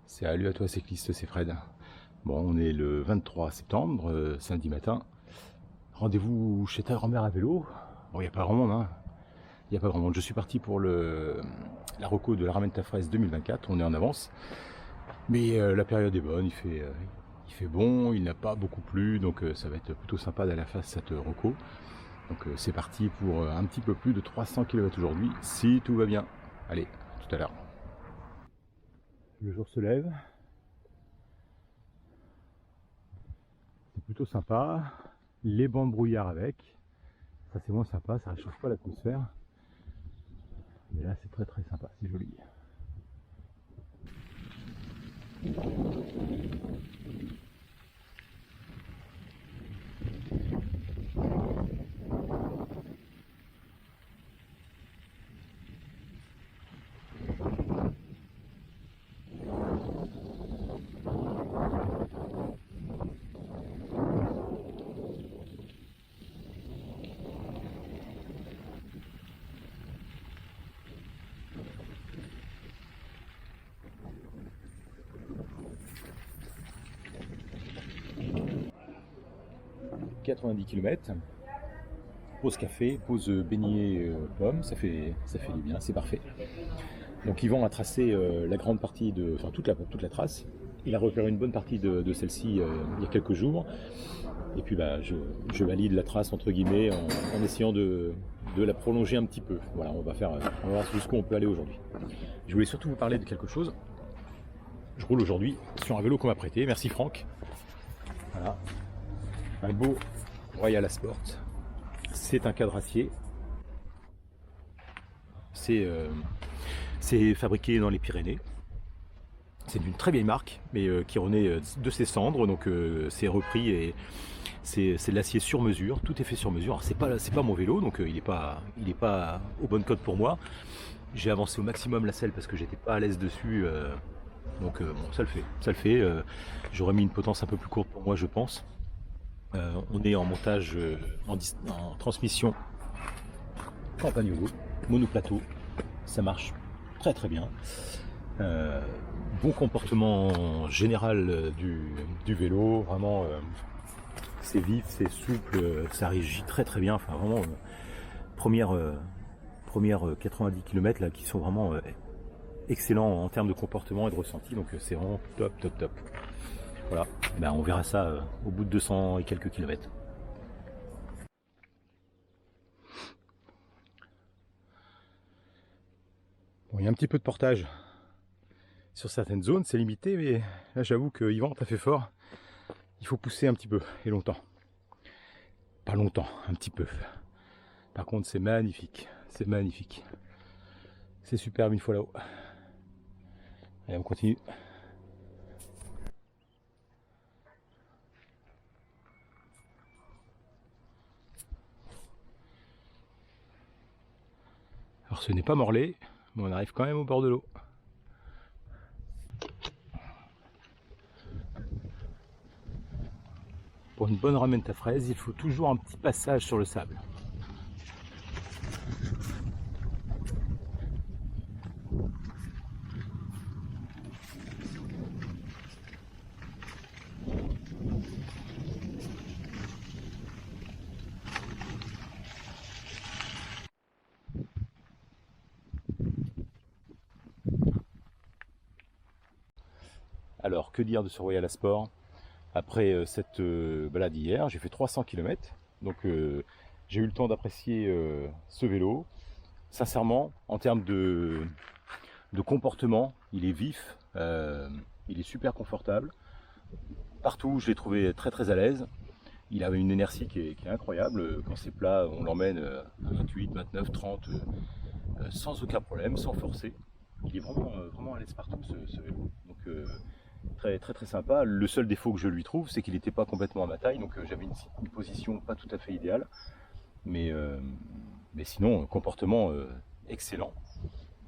Salut à toi cycliste, c'est Fred. Bon, on est le 23 septembre, samedi matin. Rendez-vous chez ta grand-mère à vélo. Bon, il n'y a pas grand monde, hein. Il n'y a pas grand monde. Je suis parti pour la reco de la Ramène ta fraise 2024. On est en avance. Mais la période est bonne, il fait bon, il n'a pas beaucoup plu, donc ça va être plutôt sympa d'aller faire cette reco. Donc c'est parti pour un petit peu plus de 300 km aujourd'hui, si tout va bien. Allez, tout à l'heure. Le jour se lève. C'est plutôt sympa. Les bancs de brouillard avec. Ça c'est moins sympa, ça réchauffe pas l'atmosphère. Mais là c'est très très sympa, c'est joli. « 90 km, pause café, pause beignet pomme, ça fait du bien, c'est parfait. Donc Yvan a tracé la grande partie enfin toute la trace. Il a repéré une bonne partie de celle-ci il y a quelques jours. Et puis bah, je valide la trace entre guillemets en essayant de la prolonger un petit peu. Voilà, on va voir jusqu'où on peut aller aujourd'hui. Je voulais surtout vous parler de quelque chose. Je roule aujourd'hui sur un vélo qu'on m'a prêté. Merci Franck. Voilà. Un beau Royal Sport. C'est un cadre acier. C'est fabriqué dans les Pyrénées. C'est d'une très vieille marque, mais qui renaît de ses cendres. Donc c'est repris et c'est de l'acier sur mesure. Tout est fait sur mesure. C'est pas mon vélo, donc il est pas aux bonnes cotes pour moi. J'ai avancé au maximum la selle parce que j'étais pas à l'aise dessus. Donc bon, ça le fait. J'aurais mis une potence un peu plus courte pour moi, je pense. On est en montage en transmission Campagnolo, monoplateau, ça marche très très bien. Bon comportement général du vélo, vraiment c'est vif, c'est souple, ça régit très très bien. Enfin vraiment première 90 km là qui sont vraiment excellents en termes de comportement et de ressenti, donc c'est vraiment top. Voilà, ben, on verra ça au bout de 200 et quelques kilomètres. Bon, il y a un petit peu de portage sur certaines zones, c'est limité, mais là j'avoue que Yvan t'a fait fort. Il faut pousser un petit peu et longtemps. Pas longtemps, un petit peu. Par contre c'est magnifique, c'est superbe une fois là-haut. Allez, on continue. Alors ce n'est pas Morlaix, mais on arrive quand même au bord de l'eau. Pour une bonne ramène ta fraise, il faut toujours un petit passage sur le sable. Alors, que dire de ce Royal Sport? Après cette balade hier, j'ai fait 300 km, donc j'ai eu le temps d'apprécier ce vélo. Sincèrement, en termes de comportement, il est vif, il est super confortable. Partout, je l'ai trouvé très très à l'aise. Il avait une inertie qui est incroyable. Quand c'est plat, on l'emmène à 28, 29, 30, sans aucun problème, sans forcer. Il est vraiment à l'aise partout ce vélo. Donc très sympa. Le seul défaut que je lui trouve, c'est qu'il n'était pas complètement à ma taille, donc j'avais une position pas tout à fait idéale. Mais sinon, comportement excellent.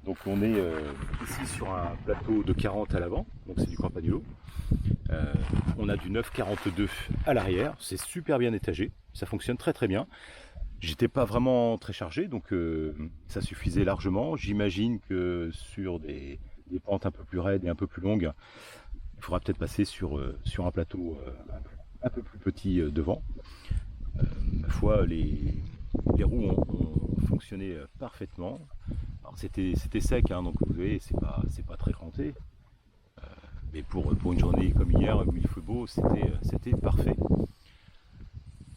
Donc on est ici sur un plateau de 40 à l'avant, donc c'est du Campagnolo. On a du 9,42 à l'arrière, c'est super bien étagé, ça fonctionne très bien. J'étais pas vraiment très chargé, donc ça suffisait largement. J'imagine que sur des des pentes un peu plus raides et un peu plus longues, il faudra peut-être passer sur un plateau un peu plus petit devant. Ma foi, les roues ont fonctionné parfaitement. Alors c'était sec, hein, donc vous voyez, c'est pas très cranté. Mais pour une journée comme hier, où il fait beau, c'était parfait.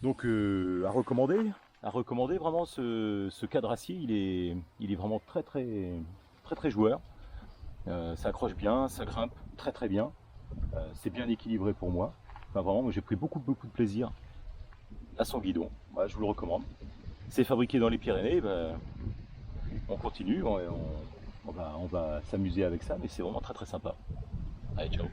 Donc à recommander vraiment ce cadre acier, il est vraiment très joueur. Ça accroche bien, ça grimpe très bien. C'est bien équilibré pour moi. Enfin vraiment, j'ai pris beaucoup de plaisir à son guidon. Voilà, je vous le recommande. C'est fabriqué dans les Pyrénées. Ben, on continue, on va s'amuser avec ça, mais c'est vraiment très sympa. Allez, ciao.